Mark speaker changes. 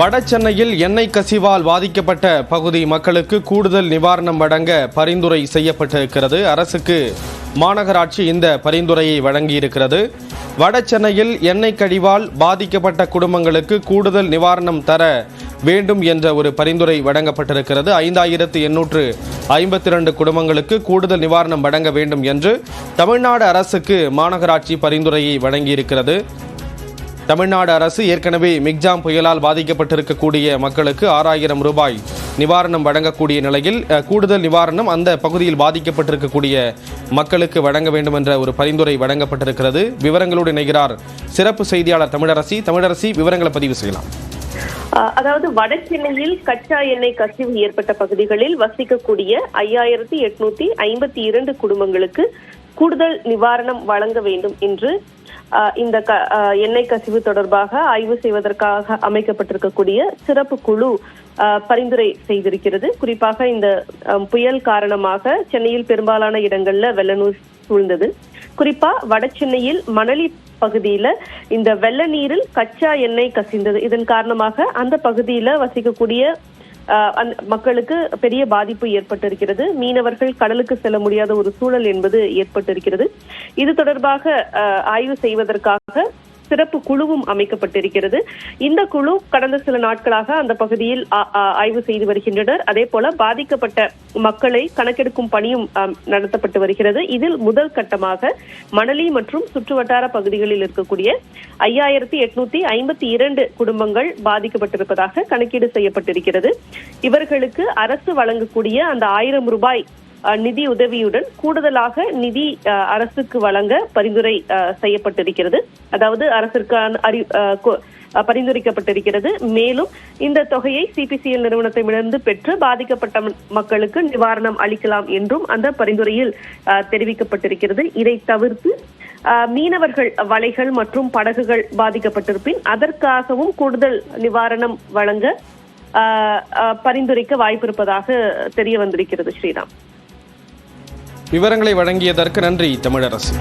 Speaker 1: வட சென்னையில் எண்ணெய் கசிவால் பாதிக்கப்பட்ட பகுதி மக்களுக்கு கூடுதல் நிவாரணம் வழங்க பரிந்துரை செய்யப்பட்டிருக்கிறது. அரசுக்கு மாநகராட்சி இந்த பரிந்துரையை வழங்கியிருக்கிறது. வட சென்னையில் எண்ணெய் கழிவால் பாதிக்கப்பட்ட குடும்பங்களுக்கு கூடுதல் நிவாரணம் தர வேண்டும் என்ற ஒரு பரிந்துரை வழங்கப்பட்டிருக்கிறது. 5852 குடும்பங்களுக்கு கூடுதல் நிவாரணம் வழங்க வேண்டும் என்று தமிழ்நாடு அரசுக்கு மாநகராட்சி பரிந்துரையை வழங்கியிருக்கிறது. தமிழ்நாடு அரசு ஏற்கனவே மிக்ஜாம் புயலால் பாதிக்கப்பட்டிருக்கக்கூடிய மக்களுக்கு 6000 ரூபாய் நிவாரணம் வழங்கக்கூடிய நிலையில் கூடுதல் நிவாரணம் அந்த பகுதியில் பாதிக்கப்பட்டிருக்கக்கூடிய மக்களுக்கு வழங்க வேண்டும் என்ற ஒரு பரிந்துரை வழங்கப்பட்டிருக்கிறது. விவரங்களோடு இணைகிறார் சிறப்பு செய்தியாளர் தமிழரசி. விவரங்களை பதிவு செய்யலாம்.
Speaker 2: அதாவது வட சென்னையில் கச்சா எண்ணெய் கசிவு ஏற்பட்ட பகுதிகளில் வசிக்கக்கூடிய 5852 குடும்பங்களுக்கு கூடுதல் நிவாரணம் வழங்க வேண்டும் என்று இந்த எண்ணெய் கசிவு தொடர்பாக ஆய்வு செய்வதற்காக அமைக்கப்பட்டிருக்கக்கூடிய சிறப்பு குழு பரிந்துரை செய்திருக்கிறது. குறிப்பாக இந்த புயல் காரணமாக சென்னையில் பெரும்பாலான இடங்கள்ல வெள்ள நீர் சூழ்ந்தது. குறிப்பா வட சென்னையில் மணலி பகுதியில இந்த வெள்ள நீரில் கச்சா எண்ணெய் கசிந்தது. இதன் காரணமாக அந்த பகுதியில வசிக்கக்கூடிய மக்களுக்கு பெரிய பாதிப்பு ஏற்பட்டிருக்கிறது. மீனவர்கள் கடலுக்கு செல்ல முடியாத ஒரு சூழல் என்பது ஏற்பட்டிருக்கிறது. இது தொடர்பாக ஆய்வு செய்வதற்காக சிறப்பு குழுவும் அமைக்கப்பட்டிருக்கிறது. இந்த குழு கடந்த சில நாட்களாக அந்த பகுதியில் ஆய்வு செய்து வருகின்றனர். அதே போல பாதிக்கப்பட்ட மக்களை கணக்கெடுக்கும் பணியும் நடத்தப்பட்டு வருகிறது. இதில் முதல் கட்டமாக மணலி மற்றும் சுற்றுவட்டார பகுதிகளில் இருக்கக்கூடிய 5852 குடும்பங்கள் பாதிக்கப்பட்டிருப்பதாக கணக்கீடு செய்யப்பட்டிருக்கிறது. இவர்களுக்கு அரசு வழங்கக்கூடிய அந்த 1000 ரூபாய் நிதி உதவியுடன் கூடுதலாக நிதி அரசுக்கு வழங்க பரிந்துரை செய்யப்பட்டிருக்கிறது. அதாவது அரசிற்கு பரிந்துரைக்கப்பட்டிருக்கிறது. மேலும் இந்த தொகையை சிபிசிஎல் நிறுவனத்திடமிருந்து பெற்று பாதிக்கப்பட்ட மக்களுக்கு நிவாரணம் அளிக்கலாம் என்றும் அந்த பரிந்துரையில் தெரிவிக்கப்பட்டிருக்கிறது. இதை தவிர்த்து மீனவர்கள் வலைகள் மற்றும் படகுகள் பாதிக்கப்பட்டிருப்பின் அதற்காகவும் கூடுதல் நிவாரணம் வழங்க பரிந்துரைக்க வாய்ப்பிருப்பதாக தெரிய வந்திருக்கிறது. ஸ்ரீராம்,
Speaker 1: விவரங்களை வழங்கியதற்கு நன்றி தமிழரசு.